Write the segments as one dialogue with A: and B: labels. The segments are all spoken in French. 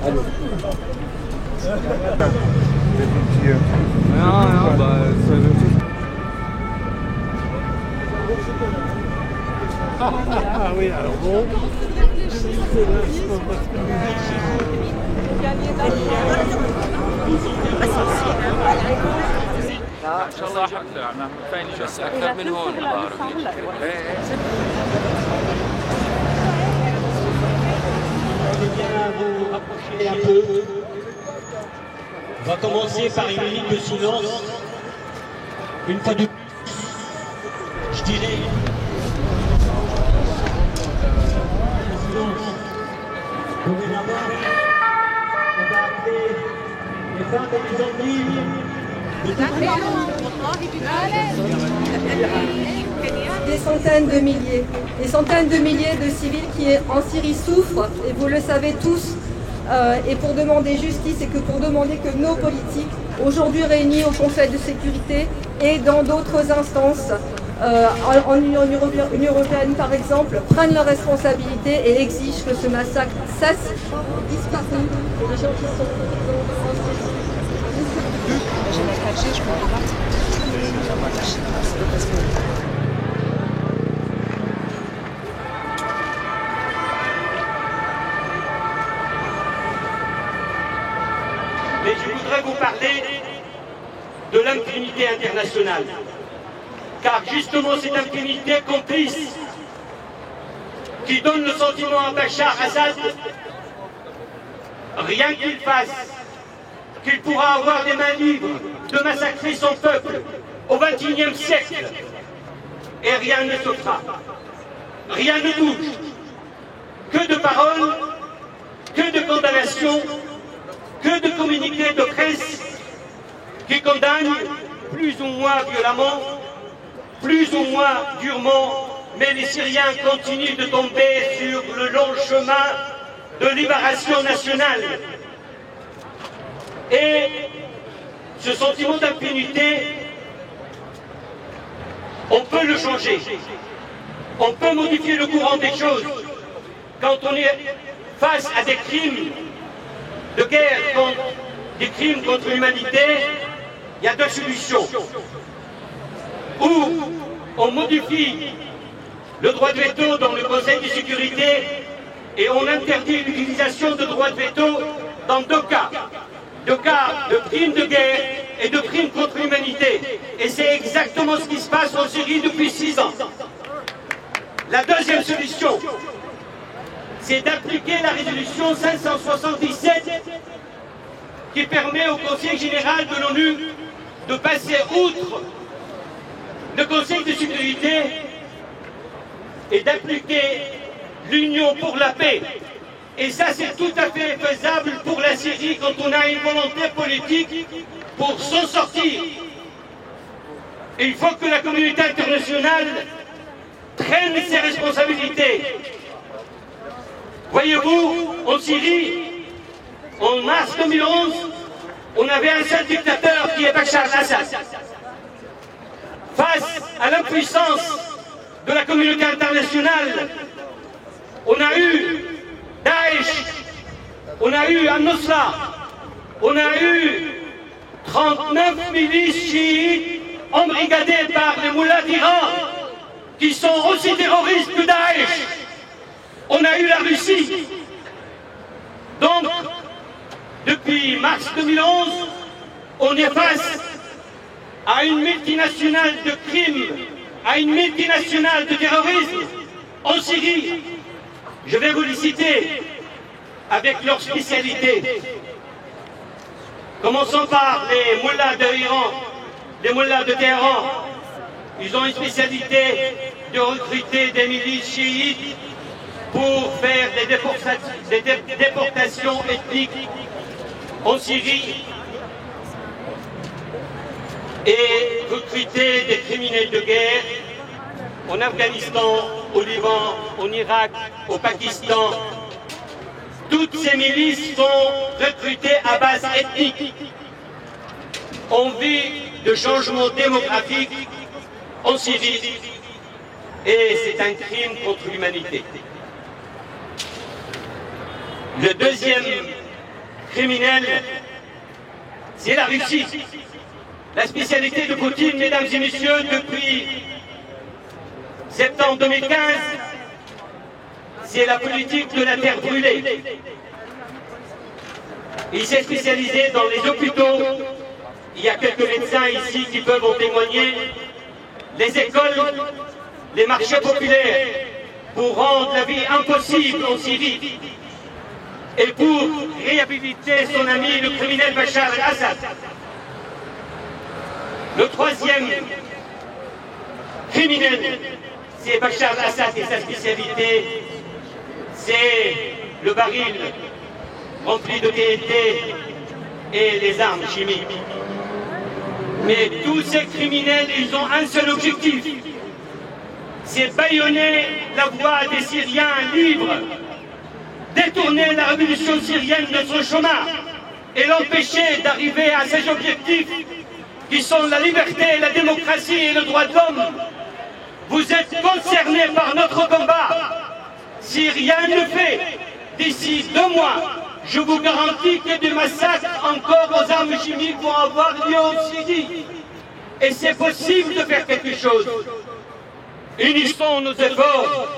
A: Allô.
B: Non, bah, ça
A: Ah oui, alors bon.
C: ما شاء الله بس اكثر من هون
D: Vous rapprochez un peu. On va commencer par une minute de silence. Une fois de plus, je dirais. Dorénavant, on va appeler les femmes et les hommes
E: des centaines de milliers de civils qui en Syrie souffrent, et vous le savez tous, et pour demander justice et que pour demander que nos politiques, aujourd'hui réunis au Conseil de sécurité et dans d'autres instances, en Union européenne par exemple, prennent leurs responsabilités et exigent que ce massacre cesse, disparu, et les gens qui sont en Syrie.
D: Mais je voudrais vous parler de l'impunité internationale. Car justement cette impunité complice qui donne le sentiment à Bachar Assad, rien qu'il fasse, qu'il pourra avoir des mains libres de massacrer son peuple au XXIe siècle. Et rien ne se fera. Rien ne bouge. Que de paroles, que de condamnations, que de communiqués de presse qui condamnent plus ou moins violemment, plus ou moins durement, mais les Syriens continuent de tomber sur le long chemin de libération nationale. Et ce sentiment d'impunité, on peut le changer. On peut modifier le courant des choses. Quand on est face à des crimes de guerre, des crimes contre l'humanité, il y a deux solutions. Ou on modifie le droit de veto dans le Conseil de sécurité et on interdit l'utilisation de droit de veto dans deux cas. Deux cas de crimes de guerre et de crimes contre l'humanité. Et c'est exactement ce qui se passe en Syrie depuis 6 ans. La deuxième solution, c'est d'appliquer la résolution 577 qui permet au Conseil général de l'ONU de passer outre le Conseil de sécurité et d'appliquer l'Union pour la paix. Et ça, c'est tout à fait faisable pour la Syrie quand on a une volonté politique pour s'en sortir. Et il faut que la communauté internationale prenne ses responsabilités. Voyez-vous, en Syrie, en mars 2011, on avait un seul dictateur qui est Bachar Assad. Face à l'impuissance de la communauté internationale, on a eu Daesh, on a eu Al-Nusra, on a eu 39 milices chiites embrigadées par les moullas d'Iran, qui sont aussi terroristes que Daesh. On a eu la Russie. Donc, depuis mars 2011, on est face à une multinationale de crimes, à une multinationale de terrorisme en Syrie. Je vais vous les citer avec leurs spécialités. Commençons par les mollahs de Iran, les mollahs de Téhéran. Ils ont une spécialité de recruter des milices chiites pour faire des déportations ethniques en Syrie et recruter des criminels de guerre en Afghanistan, au Liban, en Irak, au Pakistan. Toutes ces milices sont recrutées à base ethnique. On vit de changements démographiques en Syrie et c'est un crime contre l'humanité. Le deuxième criminel, c'est la Russie. La spécialité de Poutine, mesdames et messieurs, depuis septembre 2015, c'est la politique de la terre brûlée. Il s'est spécialisé dans les hôpitaux. Il y a quelques médecins ici qui peuvent en témoigner. Les écoles, les marchés populaires, pour rendre la vie impossible en Syrie et pour réhabiliter son ami, le criminel Bachar el-Assad. Le troisième criminel, c'est Bachar el-Assad et sa spécialité, c'est le baril rempli de TNT et les armes chimiques. Mais tous ces criminels, ils ont un seul objectif, c'est bâillonner la voie des Syriens libres, détourner la révolution syrienne de son chemin et l'empêcher d'arriver à ses objectifs qui sont la liberté, la démocratie et le droit de l'homme. Vous êtes concernés par notre combat. Si rien ne fait, d'ici 2 mois, je vous garantis que des massacres encore aux armes chimiques vont avoir lieu en Syrie. Et c'est possible de faire quelque chose. Unissons nos efforts.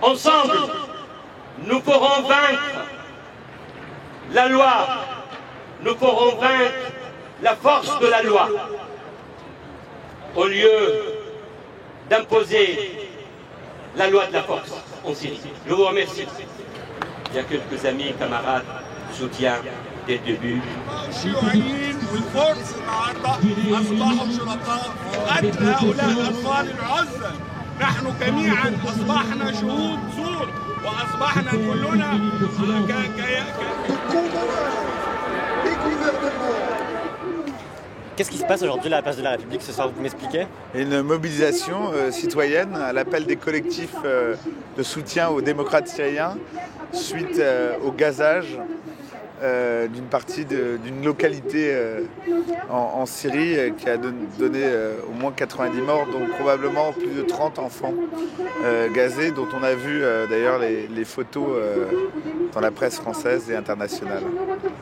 D: Ensemble, nous pourrons vaincre la loi. Nous pourrons vaincre la force de la loi. Au lieu d'imposer la loi de la force en Syrie. Je vous remercie. Il y a quelques amis, camarades, soutien dès le début.
A: الشيوعيين والفرس النهارده اصبحوا شركاء في قتل هؤلاء الاطفال العزل. نحن جميعا اصبحنا شهود زور واصبحنا كلنا
B: Qu'est-ce qui se passe aujourd'hui à la place de la République ce soir, vous m'expliquez?
F: Une mobilisation citoyenne à l'appel des collectifs de soutien aux démocrates syriens suite au gazage d'une partie d'une localité en Syrie qui a donné au moins 90 morts, donc probablement plus de 30 enfants gazés, dont on a vu d'ailleurs les photos dans la presse française et internationale.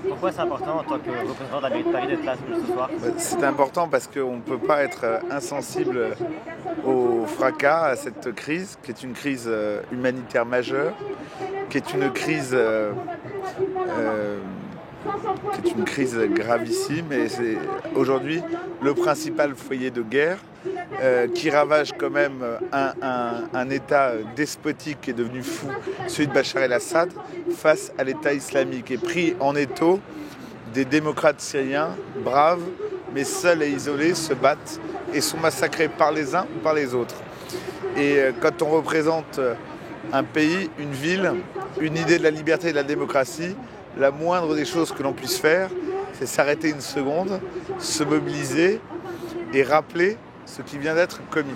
B: Pourquoi c'est important en tant que représentant de la mairie de Paris d'être là ce soir?
F: C'est important parce qu'on ne peut pas être insensible au fracas, à cette crise, qui est une crise humanitaire majeure, qui est une crise gravissime, et c'est aujourd'hui le principal foyer de guerre qui ravage quand même un État despotique qui est devenu fou, celui de Bachar el-Assad, face à l'État islamique, et pris en étau des démocrates syriens braves mais seuls et isolés se battent et sont massacrés par les uns ou par les autres. Et quand on représente un pays, une ville, une idée de la liberté et de la démocratie, la moindre des choses que l'on puisse faire, c'est s'arrêter une seconde, se mobiliser et rappeler ce qui vient d'être commis,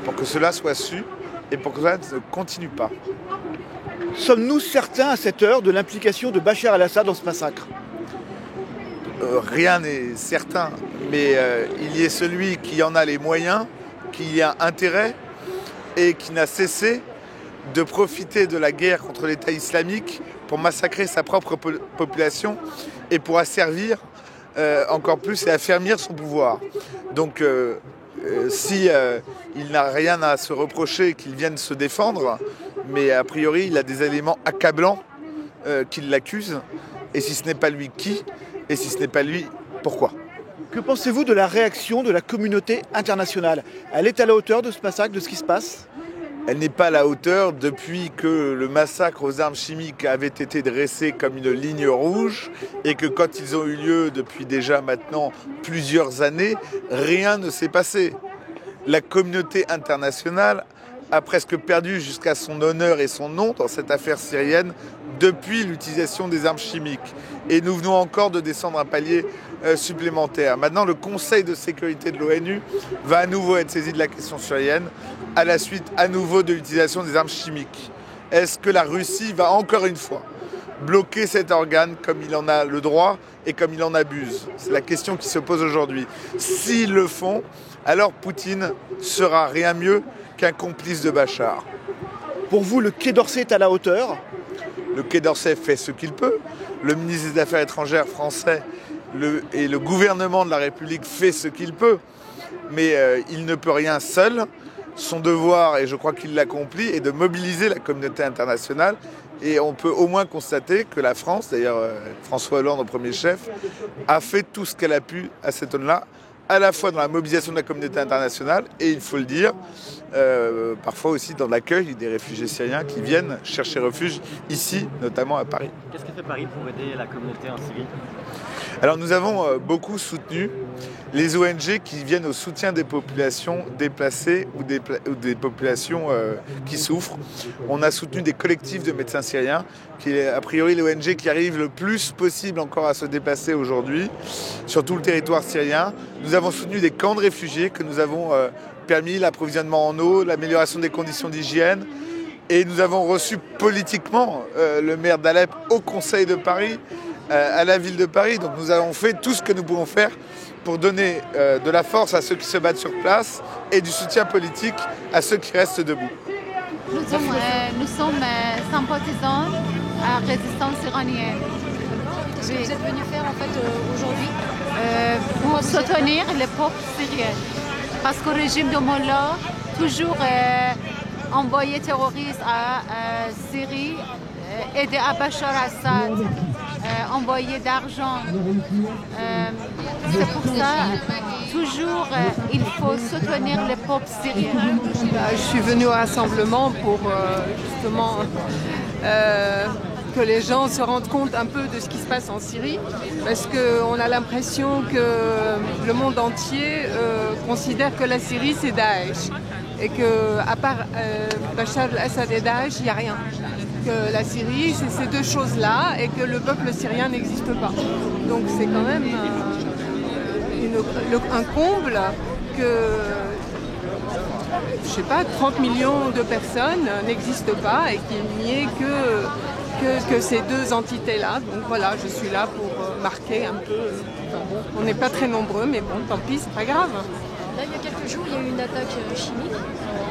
F: pour que cela soit su et pour que cela ne continue pas.
G: Sommes-nous certains à cette heure de l'implication de Bachar el-Assad dans ce massacre?
F: Rien n'est certain, mais il y est celui qui en a les moyens, qui y a intérêt et qui n'a cessé de profiter de la guerre contre l'État islamique pour massacrer sa propre population et pour asservir encore plus et affermir son pouvoir. Donc si il n'a rien à se reprocher, qu'il vienne se défendre, mais a priori il a des éléments accablants qui l'accusent, et si ce n'est pas lui, qui? Et si ce n'est pas lui, pourquoi?
G: Que pensez-vous de la réaction de la communauté internationale? Elle est à la hauteur de ce massacre, de ce qui se passe?
F: Elle n'est pas à la hauteur depuis que le massacre aux armes chimiques avait été dressé comme une ligne rouge, et que quand ils ont eu lieu depuis déjà maintenant plusieurs années, rien ne s'est passé. La communauté internationale a presque perdu jusqu'à son honneur et son nom dans cette affaire syrienne depuis l'utilisation des armes chimiques. Et nous venons encore de descendre un palier supplémentaire. Maintenant, le Conseil de sécurité de l'ONU va à nouveau être saisi de la question syrienne à la suite à nouveau de l'utilisation des armes chimiques. Est-ce que la Russie va encore une fois bloquer cet organe comme il en a le droit et comme il en abuse? C'est la question qui se pose aujourd'hui. S'ils le font, alors Poutine sera rien mieux qu'un complice de Bachar.
G: Pour vous, le Quai d'Orsay est à la hauteur?
F: Le Quai d'Orsay fait ce qu'il peut. Le ministre des Affaires étrangères français et le gouvernement de la République fait ce qu'il peut. Mais il ne peut rien seul. Son devoir, et je crois qu'il l'accomplit, est de mobiliser la communauté internationale. Et on peut au moins constater que la France, d'ailleurs François Hollande au premier chef, a fait tout ce qu'elle a pu à cette zone-là, à la fois dans la mobilisation de la communauté internationale et, il faut le dire, parfois aussi dans l'accueil des réfugiés syriens qui viennent chercher refuge ici, notamment à Paris.
B: Qu'est-ce que fait Paris pour aider la communauté en Syrie?
F: Alors nous avons beaucoup soutenu les ONG qui viennent au soutien des populations déplacées ou des populations qui souffrent. On a soutenu des collectifs de médecins syriens, qui est a priori l'ONG qui arrive le plus possible encore à se déplacer aujourd'hui sur tout le territoire syrien. Nous avons soutenu des camps de réfugiés que nous avons permis l'approvisionnement en eau, l'amélioration des conditions d'hygiène. Et nous avons reçu politiquement le maire d'Alep au Conseil de Paris, à la ville de Paris. Donc nous avons fait tout ce que nous pouvons faire pour donner de la force à ceux qui se battent sur place et du soutien politique à ceux qui restent debout.
H: Nous sommes sympathisants à la résistance iranienne.
I: Qu'est-ce que vous êtes venu faire en fait aujourd'hui?
H: Pour soutenir les peuples syriens. Parce que le régime de Mollah toujours envoyé terroristes à Syrie, aider à Bachar Assad, envoyer d'argent. C'est pour ça, toujours, il faut soutenir les peuples syriens.
J: Je suis venue au rassemblement pour justement que les gens se rendent compte un peu de ce qui se passe en Syrie, parce qu'on a l'impression que le monde entier considère que la Syrie c'est Daesh, et qu'à part Bachar al-Assad et Daesh, il n'y a rien. Que la Syrie, c'est ces deux choses-là, et que le peuple syrien n'existe pas. Donc c'est quand même un comble que, je sais pas, 30 millions de personnes n'existent pas et qu'il n'y ait que ces deux entités-là. Donc voilà, je suis là pour marquer un peu. Enfin, bon, on n'est pas très nombreux, mais bon, tant pis, c'est pas grave.
I: Là, il y a quelques jours, il y a eu une attaque chimique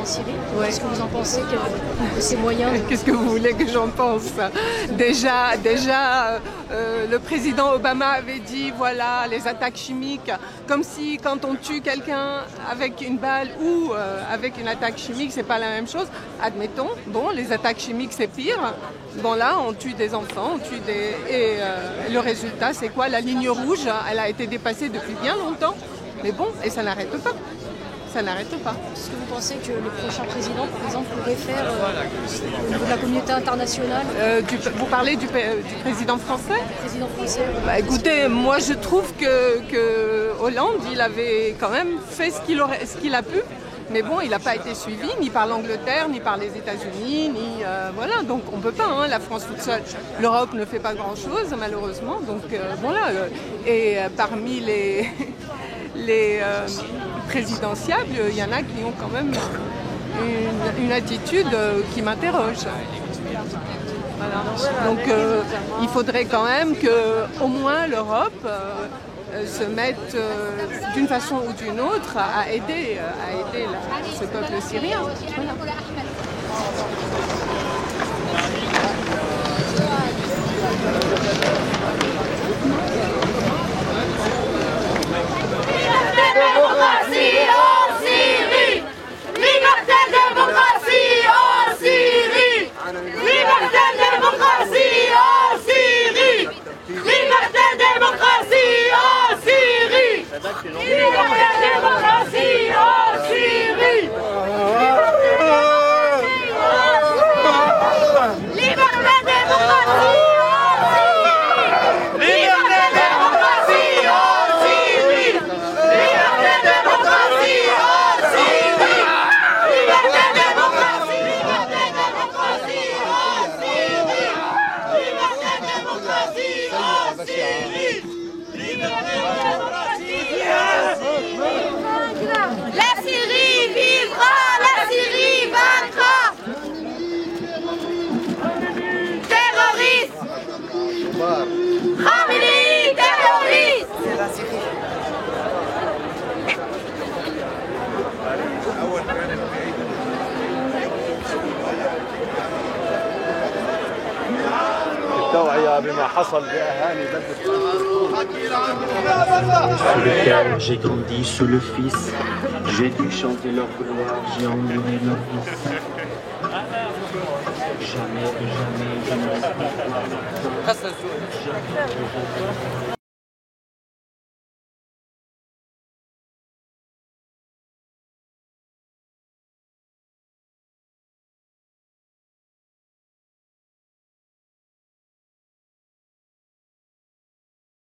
I: en Syrie.
J: Ouais.
I: Qu'est-ce que vous en pensez de ces moyens?
J: Qu'est-ce que vous voulez que j'en pense? Déjà, le président Obama avait dit, voilà, les attaques chimiques, comme si quand on tue quelqu'un avec une balle ou avec une attaque chimique, c'est pas la même chose. Admettons, bon, les attaques chimiques, c'est pire. Bon, là, on tue des enfants, et le résultat, c'est quoi? La ligne rouge, elle a été dépassée depuis bien longtemps. Mais bon, et ça n'arrête pas. Ça n'arrête pas.
I: Est-ce que vous pensez que le prochain président, par exemple, pourrait faire au niveau de la communauté internationale?
J: Vous parlez du président français?
I: Président français.
J: Bah, écoutez, moi je trouve que Hollande, il avait quand même fait ce qu'il a pu. Mais bon, il n'a pas été suivi ni par l'Angleterre, ni par les États-Unis, ni voilà. Donc on ne peut pas, hein, la France toute seule. L'Europe ne fait pas grand-chose, malheureusement. Donc voilà. Et parmi les présidentiables, il y en a qui ont quand même une attitude qui m'interroge. Voilà. Donc il faudrait quand même qu'au moins l'Europe se mette d'une façon ou d'une autre à aider ce peuple syrien. Voilà.
K: Démocratie en Syrie! Liberté, démocratie en Syrie! Liberté, démocratie en Syrie! Liberté, démocratie en Syrie! Liberté, démocratie en Syrie! Liberté, démocratie! La Syrie vivra, la Syrie vaincra. Terroriste. Khamenei, terroriste. C'est la Syrie.
L: التوعية بما حصل بأهالي بلدة.
M: Sous le cœur, j'ai grandi sous le Fils. J'ai dû chanter leur gloire, j'ai emmené leur fils. Jamais, jamais, je ne